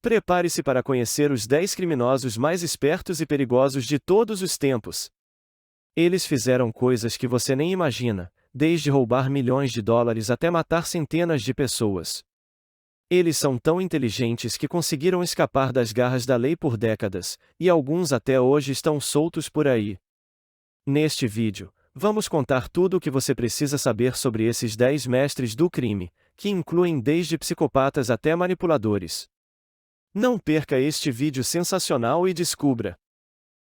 Prepare-se para conhecer os 10 criminosos mais espertos e perigosos de todos os tempos. Eles fizeram coisas que você nem imagina, desde roubar milhões de dólares até matar centenas de pessoas. Eles são tão inteligentes que conseguiram escapar das garras da lei por décadas, e alguns até hoje estão soltos por aí. Neste vídeo, vamos contar tudo o que você precisa saber sobre esses 10 mestres do crime, que incluem desde psicopatas até manipuladores. Não perca este vídeo sensacional e descubra.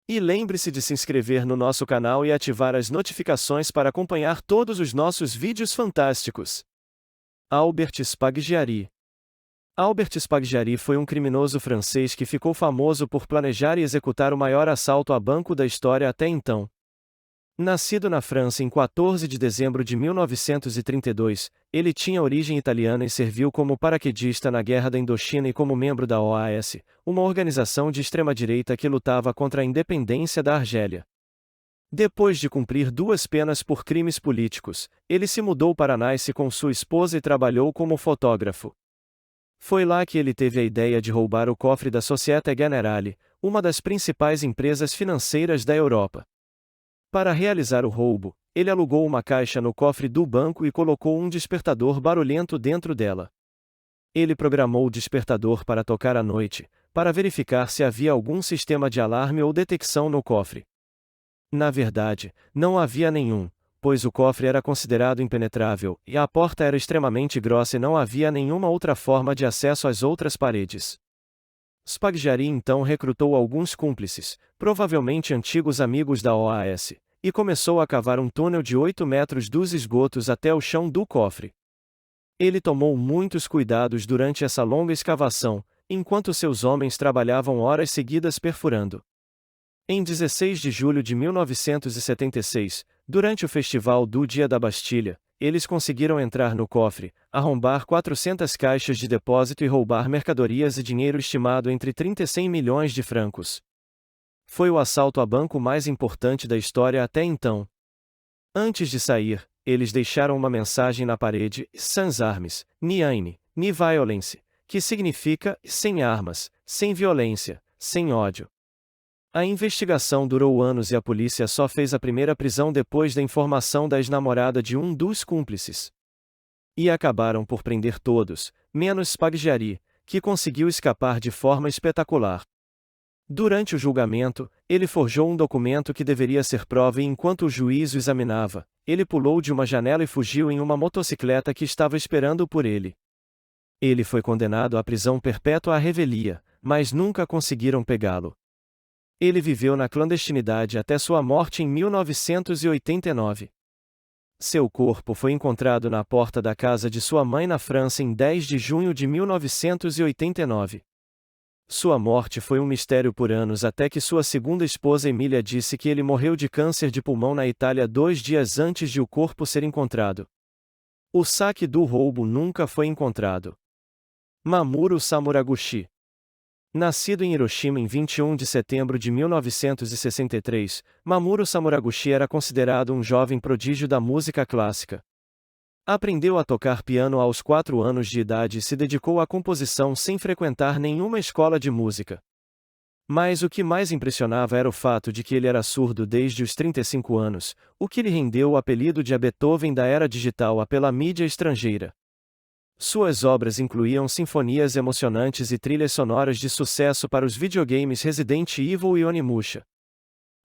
E lembre-se de se inscrever no nosso canal e ativar as notificações para acompanhar todos os nossos vídeos fantásticos. Albert Spaggiari. Albert Spaggiari foi um criminoso francês que ficou famoso por planejar e executar o maior assalto a banco da história até então. Nascido na França em 14 de dezembro de 1932, ele tinha origem italiana e serviu como paraquedista na Guerra da Indochina e como membro da OAS, uma organização de extrema-direita que lutava contra a independência da Argélia. Depois de cumprir 2 penas por crimes políticos, ele se mudou para Nice com sua esposa e trabalhou como fotógrafo. Foi lá que ele teve a ideia de roubar o cofre da Societe Generale, uma das principais empresas financeiras da Europa. Para realizar o roubo, ele alugou uma caixa no cofre do banco e colocou um despertador barulhento dentro dela. Ele programou o despertador para tocar à noite, para verificar se havia algum sistema de alarme ou detecção no cofre. Na verdade, não havia nenhum, pois o cofre era considerado impenetrável, e a porta era extremamente grossa e não havia nenhuma outra forma de acesso às outras paredes. Spaggiari então recrutou alguns cúmplices, provavelmente antigos amigos da OAS, e começou a cavar um túnel de 8 metros dos esgotos até o chão do cofre. Ele tomou muitos cuidados durante essa longa escavação, enquanto seus homens trabalhavam horas seguidas perfurando. Em 16 de julho de 1976, durante o festival do Dia da Bastilha, eles conseguiram entrar no cofre, arrombar 400 caixas de depósito e roubar mercadorias e dinheiro estimado entre 30 e 100 milhões de francos. Foi o assalto a banco mais importante da história até então. Antes de sair, eles deixaram uma mensagem na parede: Sans armes, ni haine, ni violence, que significa sem armas, sem violência, sem ódio. A investigação durou anos e a polícia só fez a primeira prisão depois da informação da ex-namorada de um dos cúmplices. E acabaram por prender todos, menos Spaggiari, que conseguiu escapar de forma espetacular. Durante o julgamento, ele forjou um documento que deveria ser prova e enquanto o juiz o examinava, ele pulou de uma janela e fugiu em uma motocicleta que estava esperando por ele. Ele foi condenado à prisão perpétua à revelia, mas nunca conseguiram pegá-lo. Ele viveu na clandestinidade até sua morte em 1989. Seu corpo foi encontrado na porta da casa de sua mãe na França em 10 de junho de 1989. Sua morte foi um mistério por anos até que sua segunda esposa Emília disse que ele morreu de câncer de pulmão na Itália 2 dias antes de o corpo ser encontrado. O saque do roubo nunca foi encontrado. Mamoru Samuraguchi. Nascido em Hiroshima em 21 de setembro de 1963, Mamoru Samuraguchi era considerado um jovem prodígio da música clássica. Aprendeu a tocar piano aos 4 anos de idade e se dedicou à composição sem frequentar nenhuma escola de música. Mas o que mais impressionava era o fato de que ele era surdo desde os 35 anos, o que lhe rendeu o apelido de a Beethoven da era digital pela mídia estrangeira. Suas obras incluíam sinfonias emocionantes e trilhas sonoras de sucesso para os videogames Resident Evil e Onimusha.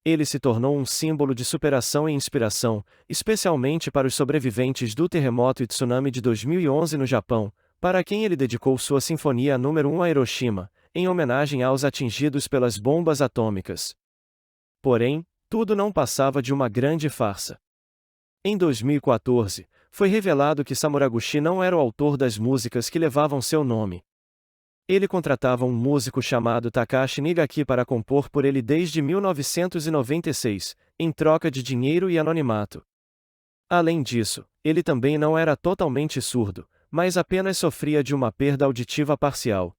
Ele se tornou um símbolo de superação e inspiração, especialmente para os sobreviventes do terremoto e tsunami de 2011 no Japão, para quem ele dedicou sua Sinfonia número 1 a Hiroshima, em homenagem aos atingidos pelas bombas atômicas. Porém, tudo não passava de uma grande farsa. Em 2014, foi revelado que Samuraguchi não era o autor das músicas que levavam seu nome. Ele contratava um músico chamado Takashi Nigaki para compor por ele desde 1996, em troca de dinheiro e anonimato. Além disso, ele também não era totalmente surdo, mas apenas sofria de uma perda auditiva parcial.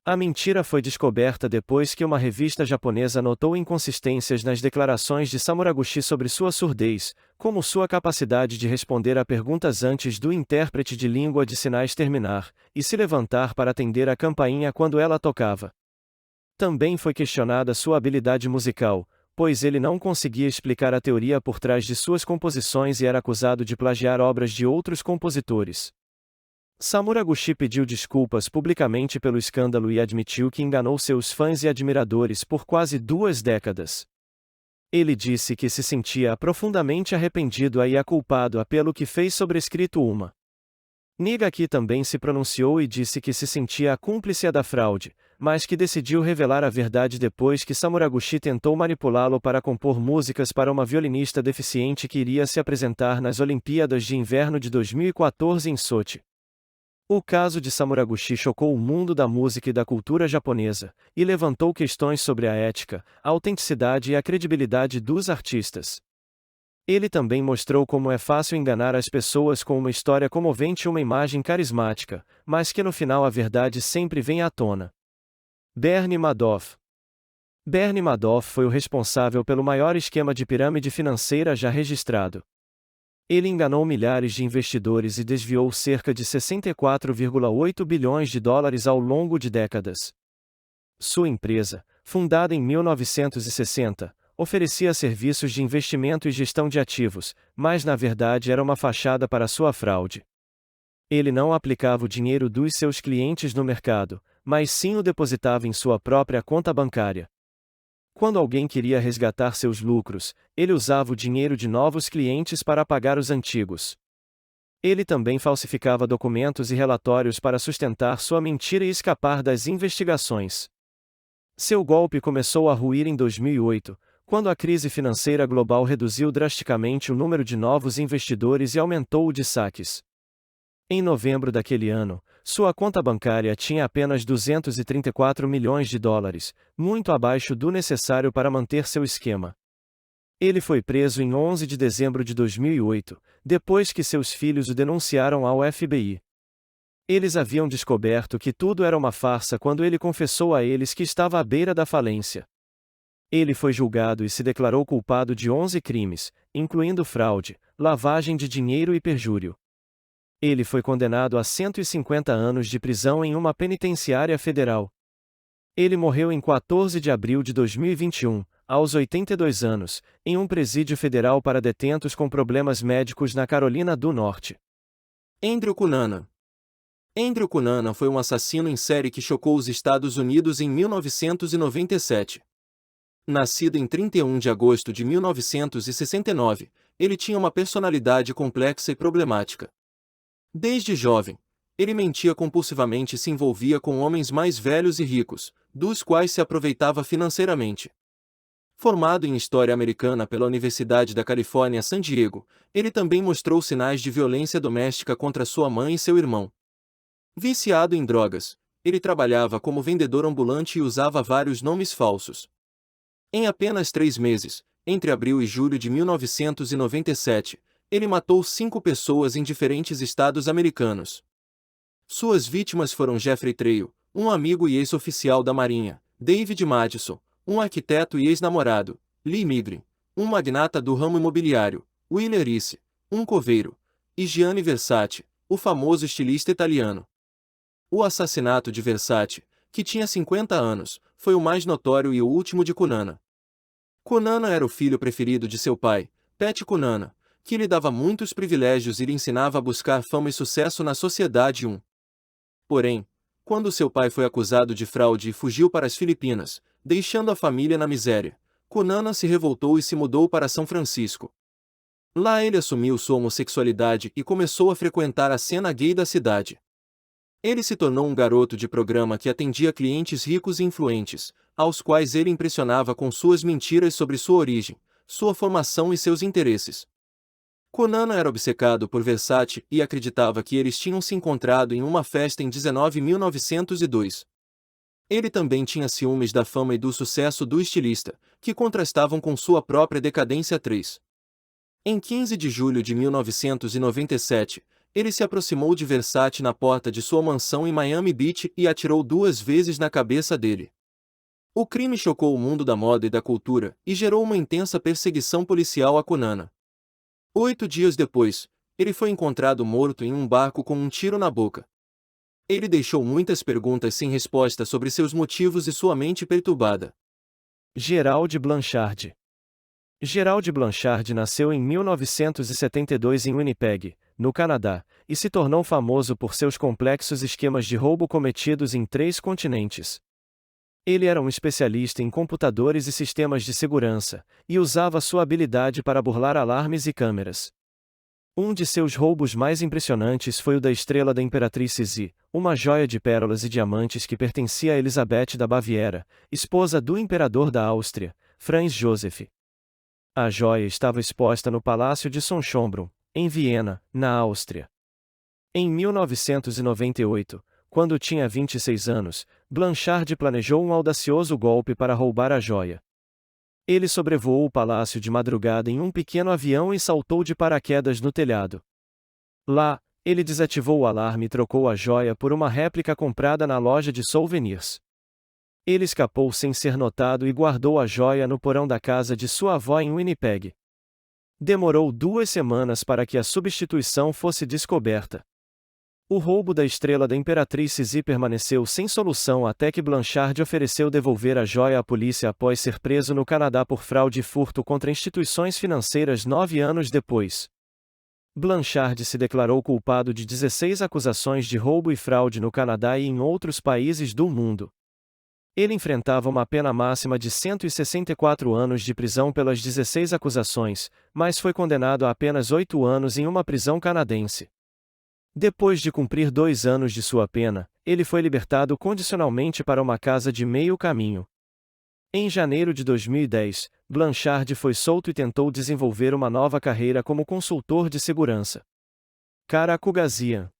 A mentira foi descoberta depois que uma revista japonesa notou inconsistências nas declarações de Samuraguchi sobre sua surdez, como sua capacidade de responder a perguntas antes do intérprete de língua de sinais terminar, e se levantar para atender a campainha quando ela tocava. Também foi questionada sua habilidade musical, pois ele não conseguia explicar a teoria por trás de suas composições e era acusado de plagiar obras de outros compositores. Samuraguchi pediu desculpas publicamente pelo escândalo e admitiu que enganou seus fãs e admiradores por quase 2 décadas. Ele disse que se sentia profundamente arrependido e culpado pelo que fez sobrescrito uma. Nigaki também se pronunciou e disse que se sentia cúmplice da fraude, mas que decidiu revelar a verdade depois que Samuraguchi tentou manipulá-lo para compor músicas para uma violinista deficiente que iria se apresentar nas Olimpíadas de Inverno de 2014 em Sochi. O caso de Samuraguchi chocou o mundo da música e da cultura japonesa, e levantou questões sobre a ética, a autenticidade e a credibilidade dos artistas. Ele também mostrou como é fácil enganar as pessoas com uma história comovente e uma imagem carismática, mas que no final a verdade sempre vem à tona. Bernie Madoff. Bernie Madoff foi o responsável pelo maior esquema de pirâmide financeira já registrado. Ele enganou milhares de investidores e desviou cerca de 64,8 bilhões de dólares ao longo de décadas. Sua empresa, fundada em 1960, oferecia serviços de investimento e gestão de ativos, mas na verdade era uma fachada para sua fraude. Ele não aplicava o dinheiro dos seus clientes no mercado, mas sim o depositava em sua própria conta bancária. Quando alguém queria resgatar seus lucros, ele usava o dinheiro de novos clientes para pagar os antigos. Ele também falsificava documentos e relatórios para sustentar sua mentira e escapar das investigações. Seu golpe começou a ruir em 2008, quando a crise financeira global reduziu drasticamente o número de novos investidores e aumentou o de saques. Em novembro daquele ano, sua conta bancária tinha apenas 234 milhões de dólares, muito abaixo do necessário para manter seu esquema. Ele foi preso em 11 de dezembro de 2008, depois que seus filhos o denunciaram ao FBI. Eles haviam descoberto que tudo era uma farsa quando ele confessou a eles que estava à beira da falência. Ele foi julgado e se declarou culpado de 11 crimes, incluindo fraude, lavagem de dinheiro e perjúrio. Ele foi condenado a 150 anos de prisão em uma penitenciária federal. Ele morreu em 14 de abril de 2021, aos 82 anos, em um presídio federal para detentos com problemas médicos na Carolina do Norte. Andrew Cunanan. Andrew Cunanan foi um assassino em série que chocou os Estados Unidos em 1997. Nascido em 31 de agosto de 1969, ele tinha uma personalidade complexa e problemática. Desde jovem, ele mentia compulsivamente e se envolvia com homens mais velhos e ricos, dos quais se aproveitava financeiramente. Formado em História Americana pela Universidade da Califórnia San Diego, ele também mostrou sinais de violência doméstica contra sua mãe e seu irmão. Viciado em drogas, ele trabalhava como vendedor ambulante e usava vários nomes falsos. Em apenas 3 meses, entre abril e julho de 1997, ele matou 5 pessoas em diferentes estados americanos. Suas vítimas foram Jeffrey Trail, um amigo e ex-oficial da Marinha, David Madison, um arquiteto e ex-namorado, Lee Migrin, um magnata do ramo imobiliário, William Ricci, um coveiro, e Gianni Versace, o famoso estilista italiano. O assassinato de Versace, que tinha 50 anos, foi o mais notório e o último de Cunanan. Cunanan era o filho preferido de seu pai, Pat Cunanan, que lhe dava muitos privilégios e lhe ensinava a buscar fama e sucesso na sociedade. Porém, quando seu pai foi acusado de fraude e fugiu para as Filipinas, deixando a família na miséria, Cunanan se revoltou e se mudou para São Francisco. Lá ele assumiu sua homossexualidade e começou a frequentar a cena gay da cidade. Ele se tornou um garoto de programa que atendia clientes ricos e influentes, aos quais ele impressionava com suas mentiras sobre sua origem, sua formação e seus interesses. Cunanan era obcecado por Versace e acreditava que eles tinham se encontrado em uma festa em 1902. Ele também tinha ciúmes da fama e do sucesso do estilista, que contrastavam com sua própria decadência. Em 15 de julho de 1997, ele se aproximou de Versace na porta de sua mansão em Miami Beach e atirou 2 vezes na cabeça dele. O crime chocou o mundo da moda e da cultura, e gerou uma intensa perseguição policial a Cunanan. 8 dias depois, ele foi encontrado morto em um barco com um tiro na boca. Ele deixou muitas perguntas sem resposta sobre seus motivos e sua mente perturbada. Gerald Blanchard. Gerald Blanchard nasceu em 1972 em Winnipeg, no Canadá, e se tornou famoso por seus complexos esquemas de roubo cometidos em 3 continentes. Ele era um especialista em computadores e sistemas de segurança, e usava sua habilidade para burlar alarmes e câmeras. Um de seus roubos mais impressionantes foi o da estrela da Imperatriz Sisi, uma joia de pérolas e diamantes que pertencia a Elizabeth da Baviera, esposa do imperador da Áustria, Franz Joseph. A joia estava exposta no Palácio de Sonnchombrun, em Viena, na Áustria. Em 1998, quando tinha 26 anos, Blanchard planejou um audacioso golpe para roubar a joia. Ele sobrevoou o palácio de madrugada em um pequeno avião e saltou de paraquedas no telhado. Lá, ele desativou o alarme e trocou a joia por uma réplica comprada na loja de souvenirs. Ele escapou sem ser notado e guardou a joia no porão da casa de sua avó em Winnipeg. Demorou 2 semanas para que a substituição fosse descoberta. O roubo da estrela da Imperatriz Sisi permaneceu sem solução até que Blanchard ofereceu devolver a joia à polícia após ser preso no Canadá por fraude e furto contra instituições financeiras 9 anos depois. Blanchard se declarou culpado de 16 acusações de roubo e fraude no Canadá e em outros países do mundo. Ele enfrentava uma pena máxima de 164 anos de prisão pelas 16 acusações, mas foi condenado a apenas 8 anos em uma prisão canadense. Depois de cumprir 2 anos de sua pena, ele foi libertado condicionalmente para uma casa de meio caminho. Em janeiro de 2010, Blanchard foi solto e tentou desenvolver uma nova carreira como consultor de segurança. Karakugasian.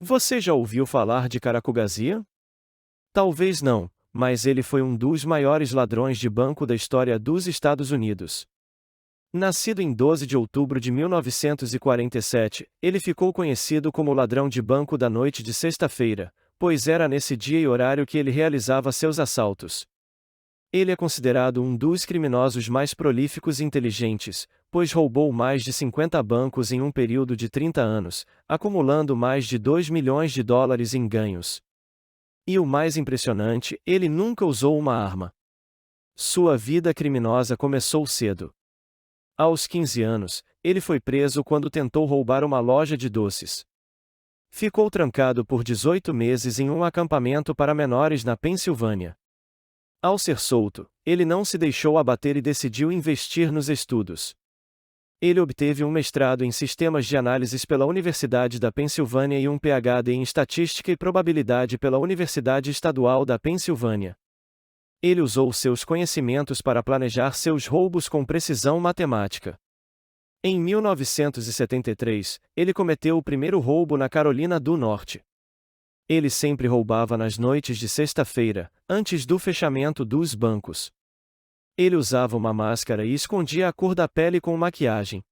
Você já ouviu falar de Karakugasian? Talvez não, mas ele foi um dos maiores ladrões de banco da história dos Estados Unidos. Nascido em 12 de outubro de 1947, ele ficou conhecido como ladrão de banco da noite de sexta-feira, pois era nesse dia e horário que ele realizava seus assaltos. Ele é considerado um dos criminosos mais prolíficos e inteligentes, pois roubou mais de 50 bancos em um período de 30 anos, acumulando mais de 2 milhões de dólares em ganhos. E o mais impressionante, ele nunca usou uma arma. Sua vida criminosa começou cedo. Aos 15 anos, ele foi preso quando tentou roubar uma loja de doces. Ficou trancado por 18 meses em um acampamento para menores na Pensilvânia. Ao ser solto, ele não se deixou abater e decidiu investir nos estudos. Ele obteve um mestrado em sistemas de análises pela Universidade da Pensilvânia e um PhD em estatística e probabilidade pela Universidade Estadual da Pensilvânia. Ele usou seus conhecimentos para planejar seus roubos com precisão matemática. Em 1973, ele cometeu o primeiro roubo na Carolina do Norte. Ele sempre roubava nas noites de sexta-feira, antes do fechamento dos bancos. Ele usava uma máscara e escondia a cor da pele com maquiagem.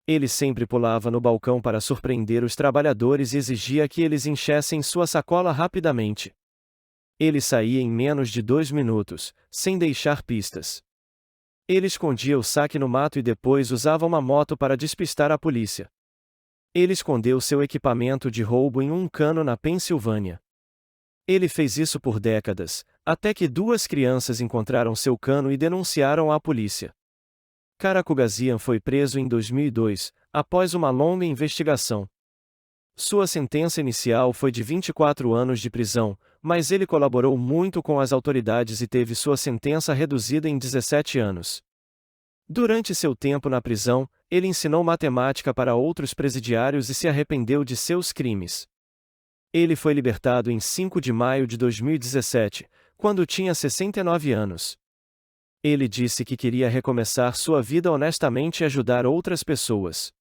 Ele sempre pulava no balcão para surpreender os trabalhadores e exigia que eles enchessem sua sacola rapidamente. Ele saía em menos de 2 minutos, sem deixar pistas. Ele escondia o saque no mato e depois usava uma moto para despistar a polícia. Ele escondeu seu equipamento de roubo em um cano na Pensilvânia. Ele fez isso por décadas, até que 2 crianças encontraram seu cano e denunciaram à polícia. Karakugasian foi preso em 2002, após uma longa investigação. Sua sentença inicial foi de 24 anos de prisão, mas ele colaborou muito com as autoridades e teve sua sentença reduzida em 17 anos. Durante seu tempo na prisão, ele ensinou matemática para outros presidiários e se arrependeu de seus crimes. Ele foi libertado em 5 de maio de 2017, quando tinha 69 anos. Ele disse que queria recomeçar sua vida honestamente e ajudar outras pessoas.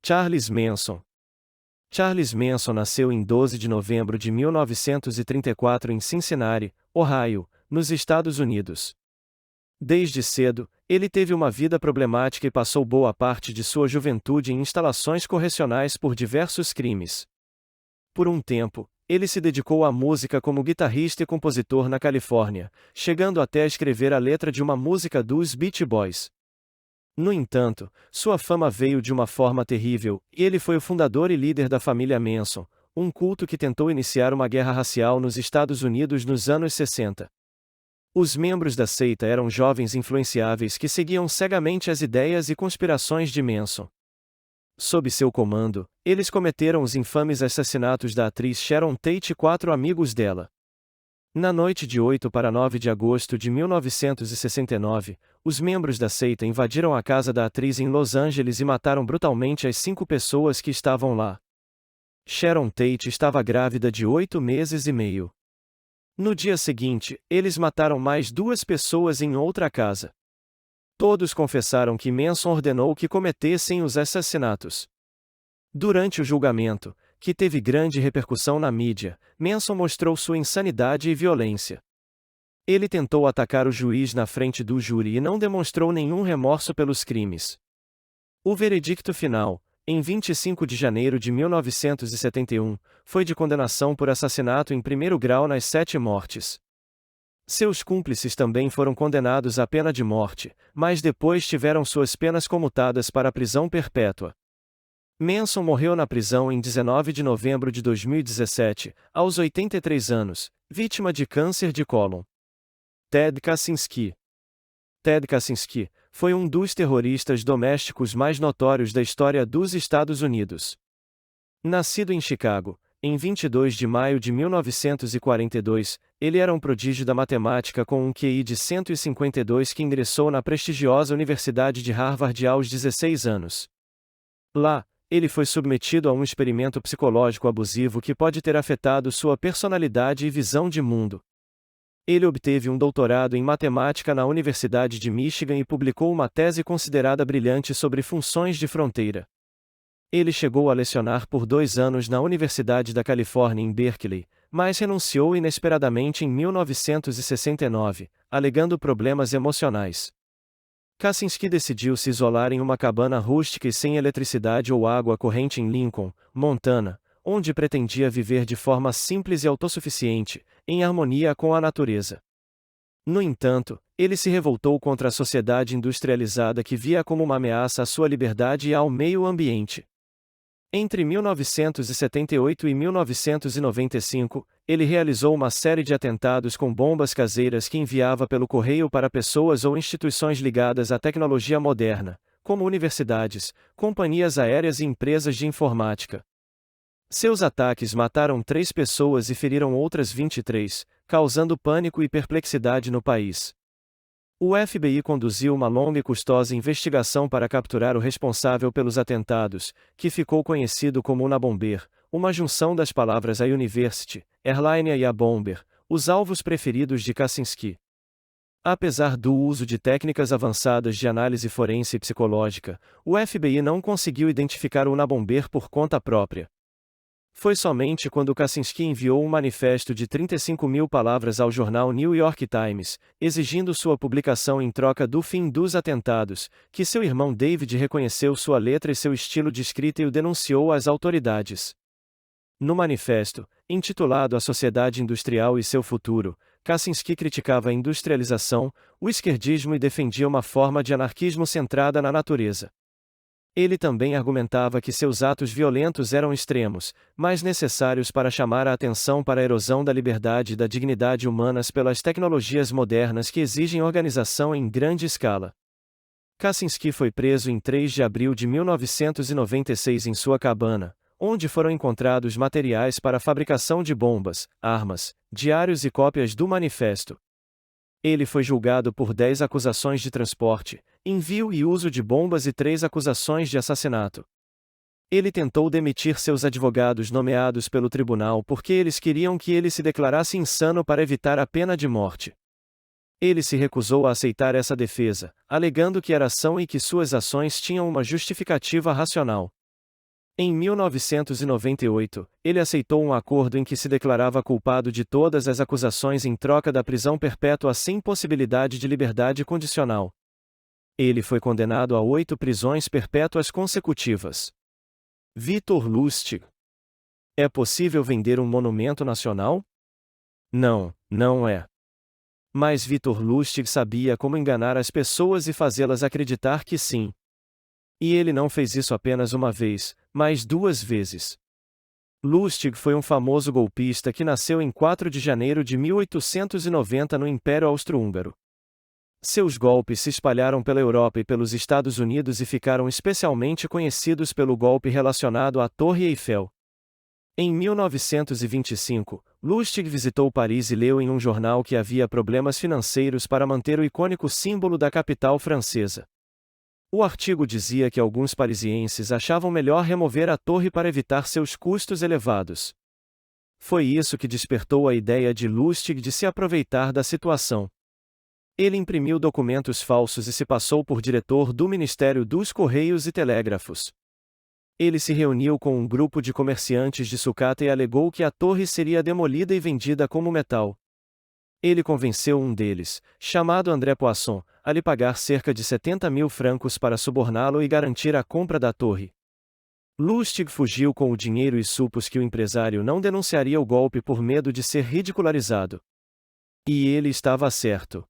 Charles Manson. Charles Manson nasceu em 12 de novembro de 1934 em Cincinnati, Ohio, nos Estados Unidos. Desde cedo, Ele teve uma vida problemática e passou boa parte de sua juventude em instalações correcionais por diversos crimes. Por um tempo, ele se dedicou à música como guitarrista e compositor na Califórnia, chegando até a escrever a letra de uma música dos Beach Boys. No entanto, sua fama veio de uma forma terrível, e ele foi o fundador e líder da família Manson, um culto que tentou iniciar uma guerra racial nos Estados Unidos nos anos 60. Os membros da seita eram jovens influenciáveis que seguiam cegamente as ideias e conspirações de Manson. Sob seu comando, eles cometeram os infames assassinatos da atriz Sharon Tate e 4 amigos dela. Na noite de 8 para 9 de agosto de 1969, os membros da seita invadiram a casa da atriz em Los Angeles e mataram brutalmente as 5 pessoas que estavam lá. Sharon Tate estava grávida de 8 meses e meio. No dia seguinte, eles mataram mais 2 pessoas em outra casa. Todos confessaram que Manson ordenou que cometessem os assassinatos. Durante o julgamento, que teve grande repercussão na mídia, Manson mostrou sua insanidade e violência. Ele tentou atacar o juiz na frente do júri e não demonstrou nenhum remorso pelos crimes. O veredicto final, em 25 de janeiro de 1971, foi de condenação por assassinato em primeiro grau nas 7 mortes. Seus cúmplices também foram condenados à pena de morte, mas depois tiveram suas penas comutadas para a prisão perpétua. Manson morreu na prisão em 19 de novembro de 2017, aos 83 anos, vítima de câncer de cólon. Ted Kaczynski. Ted Kaczynski foi um dos terroristas domésticos mais notórios da história dos Estados Unidos. Nascido em Chicago, em 22 de maio de 1942, ele era um prodígio da matemática com um QI de 152 que ingressou na prestigiosa Universidade de Harvard aos 16 anos. Lá, ele foi submetido a um experimento psicológico abusivo que pode ter afetado sua personalidade e visão de mundo. Ele obteve um doutorado em matemática na Universidade de Michigan e publicou uma tese considerada brilhante sobre funções de fronteira. Ele chegou a lecionar por 2 anos na Universidade da Califórnia em Berkeley, mas renunciou inesperadamente em 1969, alegando problemas emocionais. Kaczynski decidiu se isolar em uma cabana rústica e sem eletricidade ou água corrente em Lincoln, Montana, onde pretendia viver de forma simples e autossuficiente, em harmonia com a natureza. No entanto, ele se revoltou contra a sociedade industrializada que via como uma ameaça à sua liberdade e ao meio ambiente. Entre 1978 e 1995, ele realizou uma série de atentados com bombas caseiras que enviava pelo correio para pessoas ou instituições ligadas à tecnologia moderna, como universidades, companhias aéreas e empresas de informática. Seus ataques mataram 3 pessoas e feriram outras 23, causando pânico e perplexidade no país. O FBI conduziu uma longa e custosa investigação para capturar o responsável pelos atentados, que ficou conhecido como Unabomber, uma junção das palavras a University, Airline e a Bomber, os alvos preferidos de Kaczynski. Apesar do uso de técnicas avançadas de análise forense e psicológica, o FBI não conseguiu identificar o Unabomber por conta própria. Foi somente quando Kaczynski enviou um manifesto de 35.000 palavras ao jornal New York Times, exigindo sua publicação em troca do fim dos atentados, que seu irmão David reconheceu sua letra e seu estilo de escrita e o denunciou às autoridades. No manifesto, intitulado A Sociedade Industrial e seu Futuro, Kaczynski criticava a industrialização, o esquerdismo e defendia uma forma de anarquismo centrada na natureza. Ele também argumentava que seus atos violentos eram extremos, mas necessários para chamar a atenção para a erosão da liberdade e da dignidade humanas pelas tecnologias modernas que exigem organização em grande escala. Kaczynski foi preso em 3 de abril de 1996 em sua cabana, onde foram encontrados materiais para a fabricação de bombas, armas, diários e cópias do manifesto. Ele foi julgado por 10 acusações de transporte, envio e uso de bombas e 3 acusações de assassinato. Ele tentou demitir seus advogados nomeados pelo tribunal porque eles queriam que ele se declarasse insano para evitar a pena de morte. Ele se recusou a aceitar essa defesa, alegando que era são e que suas ações tinham uma justificativa racional. Em 1998, ele aceitou um acordo em que se declarava culpado de todas as acusações em troca da prisão perpétua sem possibilidade de liberdade condicional. Ele foi condenado a 8 prisões perpétuas consecutivas. Victor Lustig. É possível vender um monumento nacional? Não, não é. Mas Victor Lustig sabia como enganar as pessoas e fazê-las acreditar que sim. E ele não fez isso apenas uma vez, mas 2 vezes. Lustig foi um famoso golpista que nasceu em 4 de janeiro de 1890 no Império Austro-Húngaro. Seus golpes se espalharam pela Europa e pelos Estados Unidos e ficaram especialmente conhecidos pelo golpe relacionado à Torre Eiffel. Em 1925, Lustig visitou Paris e leu em um jornal que havia problemas financeiros para manter o icônico símbolo da capital francesa. O artigo dizia que alguns parisienses achavam melhor remover a torre para evitar seus custos elevados. Foi isso que despertou a ideia de Lustig de se aproveitar da situação. Ele imprimiu documentos falsos e se passou por diretor do Ministério dos Correios e Telégrafos. Ele se reuniu com um grupo de comerciantes de sucata e alegou que a torre seria demolida e vendida como metal. Ele convenceu um deles, chamado André Poisson, a lhe pagar cerca de 70 mil francos para suborná-lo e garantir a compra da torre. Lustig fugiu com o dinheiro e supôs que o empresário não denunciaria o golpe por medo de ser ridicularizado. E ele estava certo.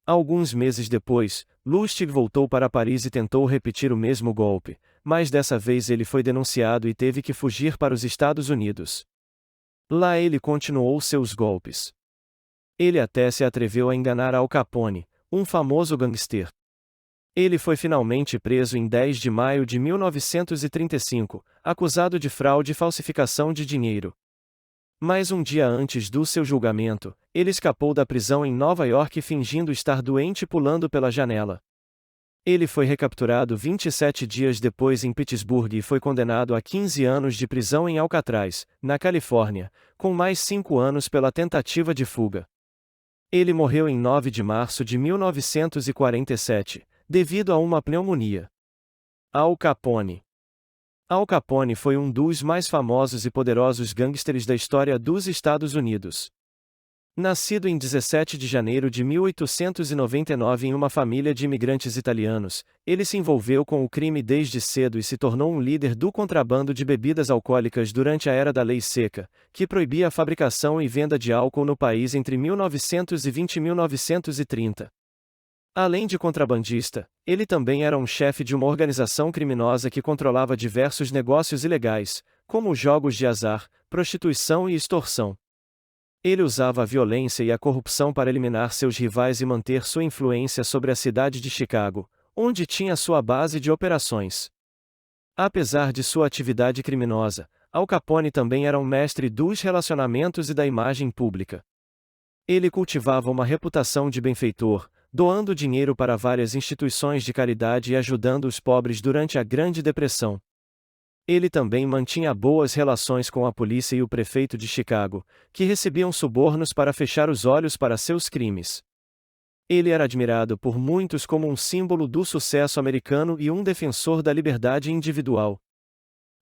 Alguns meses depois, Lustig voltou para Paris e tentou repetir o mesmo golpe, mas dessa vez ele foi denunciado e teve que fugir para os Estados Unidos. Lá ele continuou seus golpes. Ele até se atreveu a enganar Al Capone, um famoso gangster. Ele foi finalmente preso em 10 de maio de 1935, acusado de fraude e falsificação de dinheiro. Mas um dia antes do seu julgamento, ele escapou da prisão em Nova York fingindo estar doente e pulando pela janela. Ele foi recapturado 27 dias depois em Pittsburgh e foi condenado a 15 anos de prisão em Alcatraz, na Califórnia, com mais 5 anos pela tentativa de fuga. Ele morreu em 9 de março de 1947, devido a uma pneumonia. Al Capone. Al Capone foi um dos mais famosos e poderosos gangsters da história dos Estados Unidos. Nascido em 17 de janeiro de 1899 em uma família de imigrantes italianos, ele se envolveu com o crime desde cedo e se tornou um líder do contrabando de bebidas alcoólicas durante a era da Lei Seca, que proibia a fabricação e venda de álcool no país entre 1920 e 1930. Além de contrabandista, ele também era um chefe de uma organização criminosa que controlava diversos negócios ilegais, como jogos de azar, prostituição e extorsão. Ele usava a violência e a corrupção para eliminar seus rivais e manter sua influência sobre a cidade de Chicago, onde tinha sua base de operações. Apesar de sua atividade criminosa, Al Capone também era um mestre dos relacionamentos e da imagem pública. Ele cultivava uma reputação de benfeitor, doando dinheiro para várias instituições de caridade e ajudando os pobres durante a Grande Depressão. Ele também mantinha boas relações com a polícia e o prefeito de Chicago, que recebiam subornos para fechar os olhos para seus crimes. Ele era admirado por muitos como um símbolo do sucesso americano e um defensor da liberdade individual.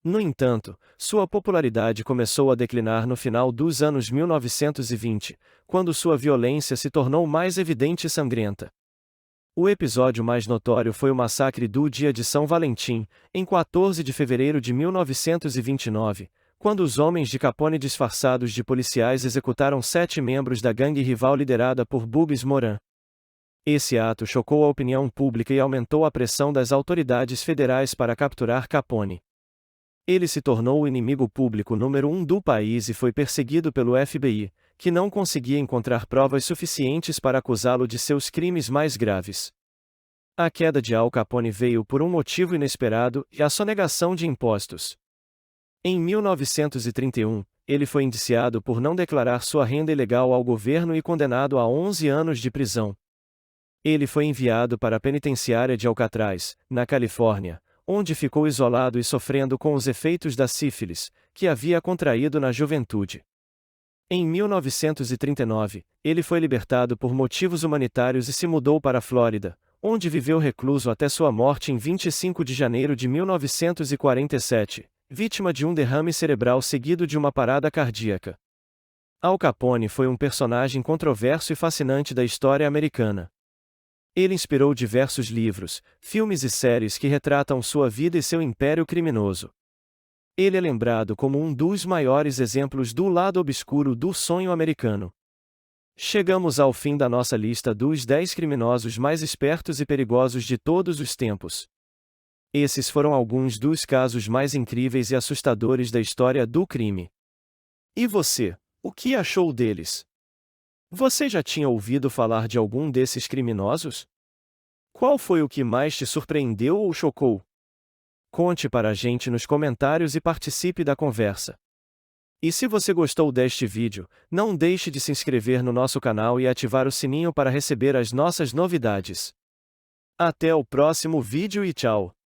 No entanto, sua popularidade começou a declinar no final dos anos 1920, quando sua violência se tornou mais evidente e sangrenta. O episódio mais notório foi o massacre do Dia de São Valentim, em 14 de fevereiro de 1929, quando os homens de Capone disfarçados de policiais executaram 7 membros da gangue rival liderada por Bugs Moran. Esse ato chocou a opinião pública e aumentou a pressão das autoridades federais para capturar Capone. Ele se tornou o inimigo público número 1 do país e foi perseguido pelo FBI, que não conseguia encontrar provas suficientes para acusá-lo de seus crimes mais graves. A queda de Al Capone veio por um motivo inesperado, a sonegação de impostos. Em 1931, ele foi indiciado por não declarar sua renda ilegal ao governo e condenado a 11 anos de prisão. Ele foi enviado para a penitenciária de Alcatraz, na Califórnia, onde ficou isolado e sofrendo com os efeitos da sífilis, que havia contraído na juventude. Em 1939, ele foi libertado por motivos humanitários e se mudou para a Flórida, onde viveu recluso até sua morte em 25 de janeiro de 1947, vítima de um derrame cerebral seguido de uma parada cardíaca. Al Capone foi um personagem controverso e fascinante da história americana. Ele inspirou diversos livros, filmes e séries que retratam sua vida e seu império criminoso. Ele é lembrado como um dos maiores exemplos do lado obscuro do sonho americano. Chegamos ao fim da nossa lista dos 10 criminosos mais espertos e perigosos de todos os tempos. Esses foram alguns dos casos mais incríveis e assustadores da história do crime. E você, o que achou deles? Você já tinha ouvido falar de algum desses criminosos? Qual foi o que mais te surpreendeu ou chocou? Conte para a gente nos comentários e participe da conversa. E se você gostou deste vídeo, não deixe de se inscrever no nosso canal e ativar o sininho para receber as nossas novidades. Até o próximo vídeo e tchau!